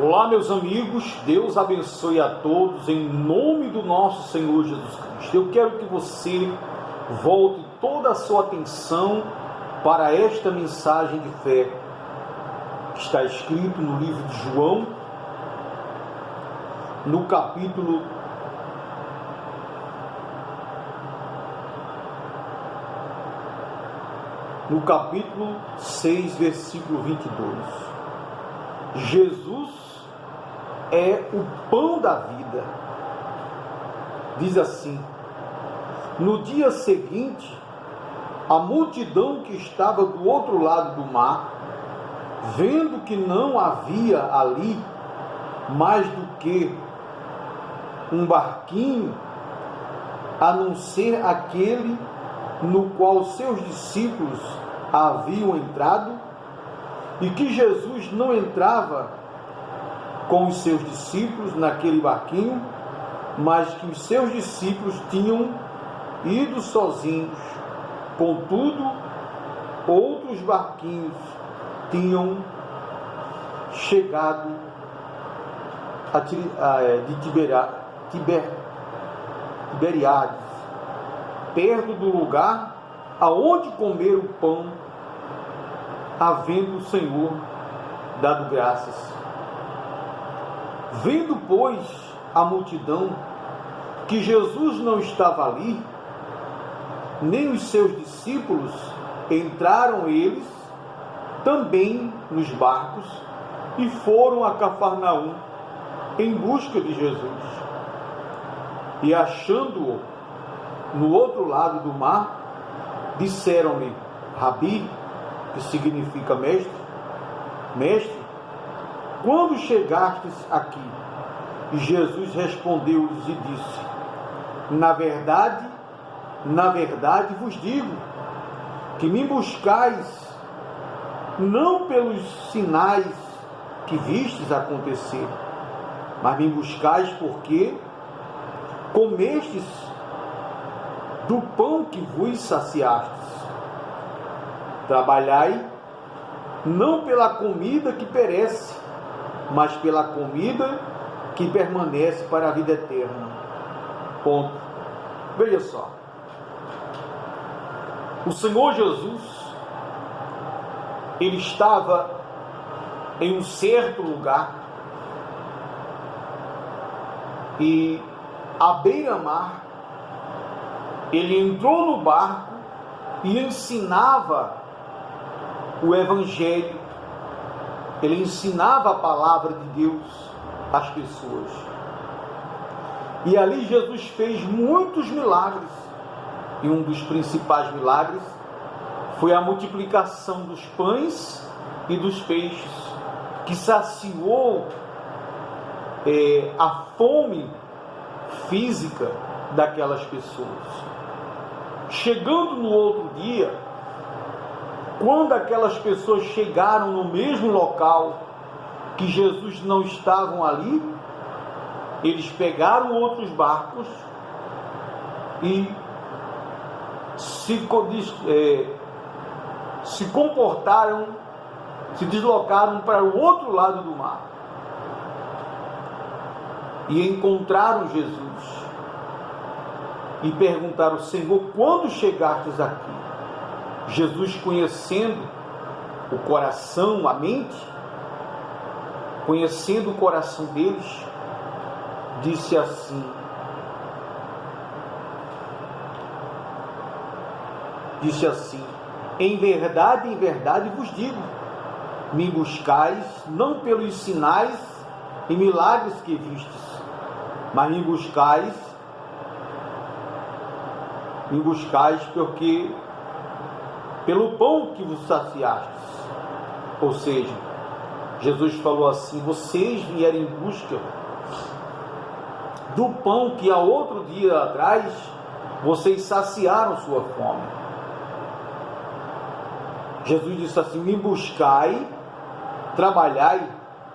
Olá, meus amigos, Deus abençoe a todos em nome do nosso Senhor Jesus Cristo. Eu quero que você volte toda a sua atenção para esta mensagem de fé que está escrito no livro de João, no capítulo 6, versículo 22. Jesus é o pão da vida. Diz assim: no dia seguinte, a multidão que estava do outro lado do mar, vendo que não havia ali mais do que um barquinho, a não ser aquele no qual seus discípulos haviam entrado, e que Jesus não entrava com os seus discípulos naquele barquinho, mas que os seus discípulos tinham ido sozinhos. Contudo, outros barquinhos tinham chegado de Tiberíades, perto do lugar aonde comer o pão, havendo o Senhor dado graças. Vendo, pois, a multidão que Jesus não estava ali, nem os seus discípulos, entraram eles também nos barcos e foram a Cafarnaum em busca de Jesus. E achando-o no outro lado do mar, disseram-lhe: Rabi, que significa mestre, quando chegastes aqui? E Jesus respondeu-lhes e disse: na verdade vos digo, que me buscais não pelos sinais que vistes acontecer, mas me buscais porque comestes do pão que vos saciastes. Trabalhai não pela comida que perece, mas pela comida que permanece para a vida eterna. Ponto. Veja só. O Senhor Jesus, ele estava em um certo lugar e à beira-mar, ele entrou no barco e ensinava o Evangelho. Ele ensinava a palavra de Deus às pessoas. E ali Jesus fez muitos milagres. E um dos principais milagres foi a multiplicação dos pães e dos peixes, que saciou a fome física daquelas pessoas. Chegando no outro dia, quando aquelas pessoas chegaram no mesmo local que Jesus não estava ali, eles pegaram outros barcos e se comportaram, se deslocaram para o outro lado do mar e encontraram Jesus e perguntaram: Senhor, quando chegastes aqui? Jesus, conhecendo o coração, a mente, conhecendo o coração deles, disse assim: em verdade vos digo, me buscais não pelos sinais e milagres que vistes, mas me buscais porque pelo pão que vos saciastes. Ou seja, Jesus falou assim: vocês vieram em busca do pão que há outro dia atrás vocês saciaram sua fome. Jesus disse assim: me buscai, trabalhai,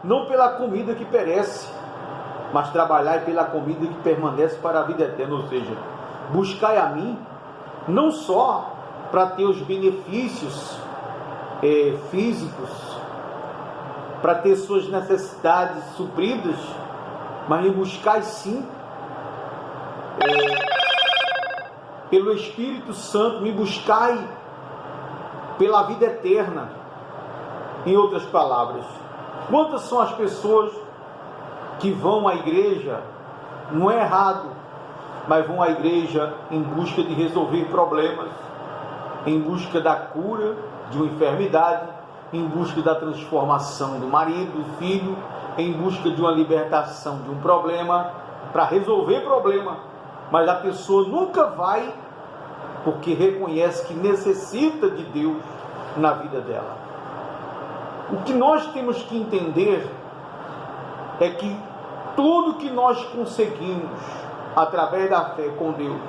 não pela comida que perece, mas trabalhai pela comida que permanece para a vida eterna. Ou seja, buscai a mim, não só para ter os benefícios físicos, para ter suas necessidades supridas, mas me buscai sim, pelo Espírito Santo, me buscai pela vida eterna. Em outras palavras, quantas são as pessoas que vão à igreja, não é errado, mas vão à igreja em busca de resolver problemas, em busca da cura de uma enfermidade, em busca da transformação do marido, do filho, em busca de uma libertação de um problema, para resolver problema, mas a pessoa nunca vai porque reconhece que necessita de Deus na vida dela. O que nós temos que entender é que tudo que nós conseguimos através da fé com Deus,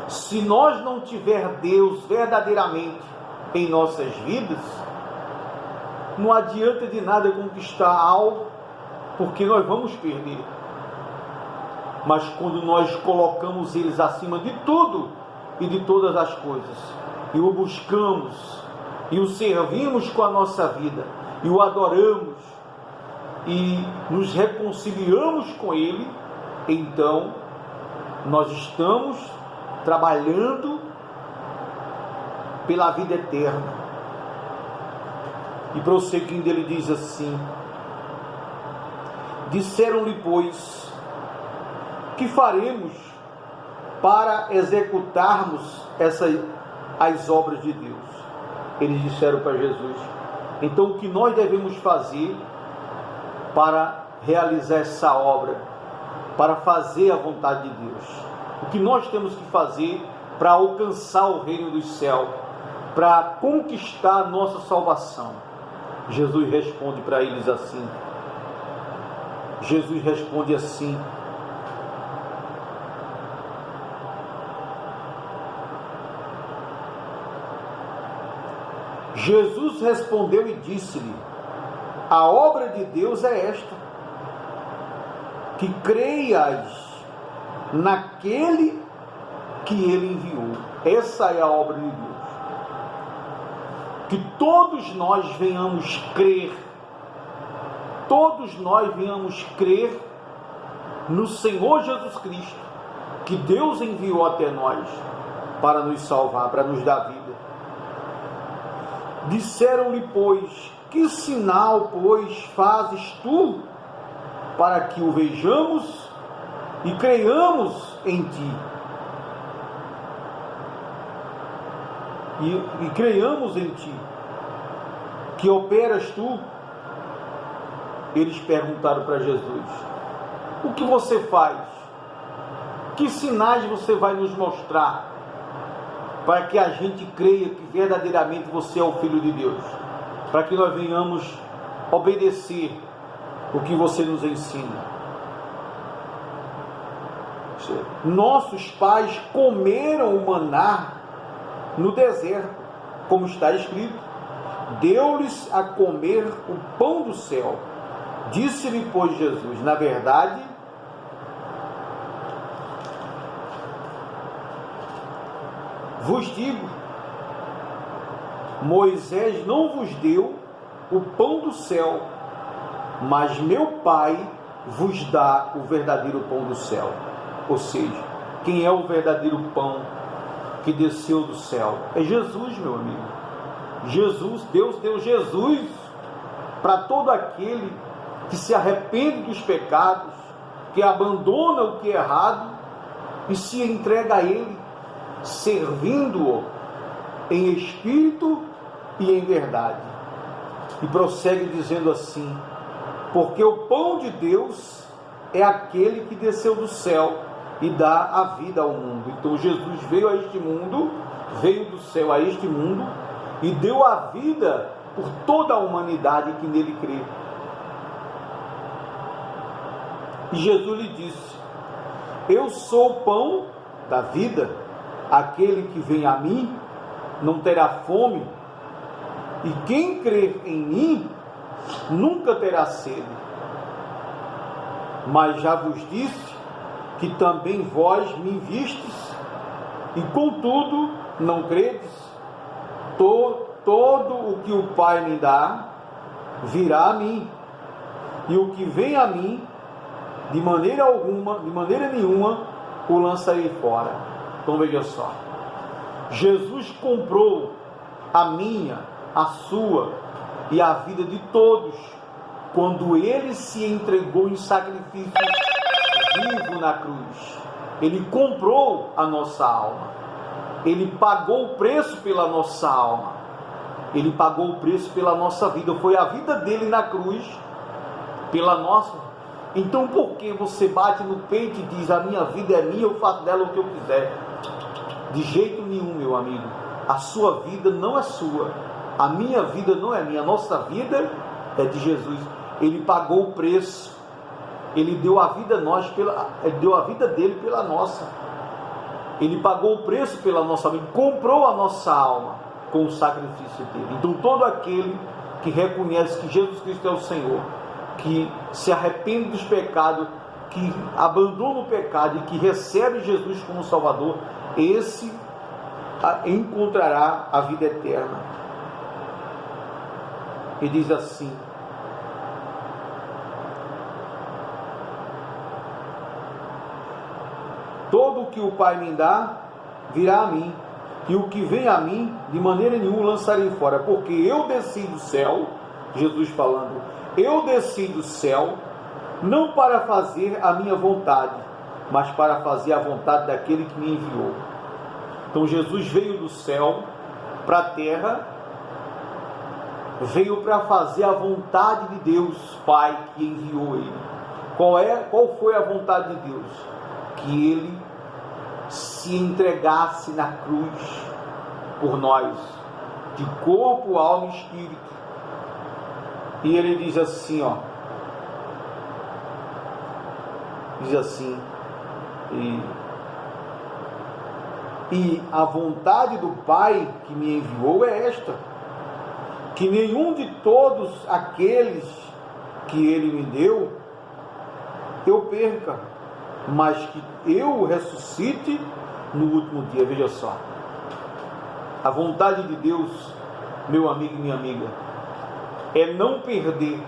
se nós não tiver Deus verdadeiramente em nossas vidas, não adianta de nada conquistar algo, porque nós vamos perder. Mas quando nós colocamos eles acima de tudo e de todas as coisas, e o buscamos, e o servimos com a nossa vida, e o adoramos, e nos reconciliamos com Ele, então nós estamos trabalhando pela vida eterna. E prosseguindo, ele diz assim: disseram-lhe, pois, que faremos para executarmos as obras de Deus? Eles disseram para Jesus: então o que nós devemos fazer para realizar essa obra, para fazer a vontade de Deus? O que nós temos que fazer para alcançar o reino dos céus, para conquistar a nossa salvação? Jesus responde para eles assim. Jesus responde assim: Jesus respondeu e disse-lhe: a obra de Deus é esta, que creias naquele que Ele enviou. Essa é a obra de Deus. Que todos nós venhamos crer, no Senhor Jesus Cristo, que Deus enviou até nós para nos salvar, para nos dar vida. Disseram-lhe, pois, que sinal, pois, fazes tu para que o vejamos e creiamos em ti? E creiamos em ti, que operas tu? Eles perguntaram para Jesus: o que você faz? Que sinais você vai nos mostrar para que a gente creia que verdadeiramente você é o Filho de Deus, para que nós venhamos obedecer o que você nos ensina? Nossos pais comeram o maná no deserto, como está escrito: deu-lhes a comer o pão do céu. Disse-lhe, pois, Jesus: na verdade, vos digo, Moisés não vos deu o pão do céu, mas meu Pai vos dá o verdadeiro pão do céu. Ou seja, quem é o verdadeiro pão que desceu do céu? É Jesus, meu amigo. Jesus, Deus deu Jesus para todo aquele que se arrepende dos pecados, que abandona o que é errado e se entrega a Ele, servindo-o em espírito e em verdade. E prossegue dizendo assim: porque o pão de Deus é aquele que desceu do céu e dá a vida ao mundo. Então Jesus veio a este mundo, veio do céu a este mundo e deu a vida por toda a humanidade que nele crê. E Jesus lhe disse: eu sou o pão da vida, aquele que vem a mim não terá fome, e quem crer em mim nunca terá sede. Mas já vos disse que também vós me vistes, e contudo não credes. Todo o que o Pai me dá virá a mim, e o que vem a mim, de maneira alguma, de maneira nenhuma, o lançarei fora. Então veja só, Jesus comprou a minha, a sua e a vida de todos, quando Ele se entregou em sacrifício vivo na cruz. Ele comprou a nossa alma, Ele pagou o preço pela nossa alma, Ele pagou o preço pela nossa vida. Foi a vida dele na cruz pela nossa. Então por que você bate no peito e diz: a minha vida é minha, eu faço dela o que eu quiser? De jeito nenhum, meu amigo. A sua vida não é sua, a minha vida não é minha, a nossa vida é de Jesus. Ele pagou o preço, Ele deu a vida deu a vida dele pela nossa. Ele pagou o preço pela nossa vida, comprou a nossa alma com o sacrifício dele. Então todo aquele que reconhece que Jesus Cristo é o Senhor, que se arrepende dos pecados, que abandona o pecado e que recebe Jesus como Salvador, esse encontrará a vida eterna. E diz assim: todo o que o Pai me dá virá a mim, e o que vem a mim, de maneira nenhuma lançarei fora, porque eu desci do céu, Jesus falando, eu desci do céu, não para fazer a minha vontade, mas para fazer a vontade daquele que me enviou. Então Jesus veio do céu para a terra, veio para fazer a vontade de Deus Pai que enviou Ele. Qual foi a vontade de Deus? Que Ele se entregasse na cruz por nós, de corpo, alma e espírito. E Ele diz assim, diz assim, e a vontade do Pai que me enviou é esta: que nenhum de todos aqueles que Ele me deu eu perca, mas que eu o ressuscite no último dia. Veja só, a vontade de Deus, meu amigo e minha amiga, é não perder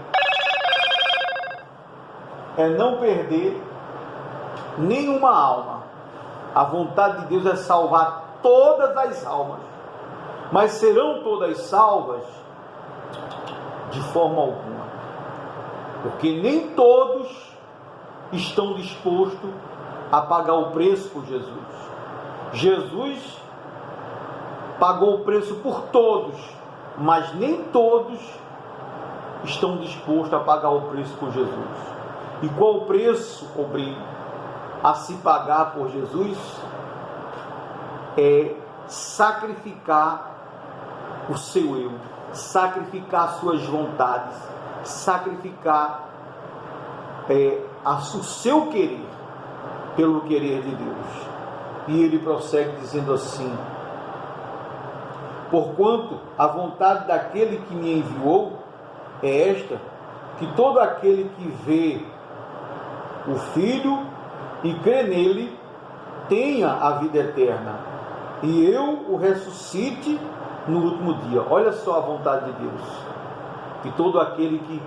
nenhuma alma. A vontade de Deus é salvar todas as almas, mas serão todas salvas? De forma alguma, porque nem todos estão dispostos a pagar o preço por Jesus. Jesus pagou o preço por todos, mas nem todos estão dispostos a pagar o preço por Jesus. E qual o preço, obreiro, a se pagar por Jesus? É sacrificar o seu eu, sacrificar suas vontades, sacrificar o seu querer pelo querer de Deus. E ele prossegue dizendo assim: porquanto a vontade daquele que me enviou é esta, que todo aquele que vê o Filho e crê nele tenha a vida eterna, e eu o ressuscite no último dia. Olha só a vontade de Deus: que todo aquele que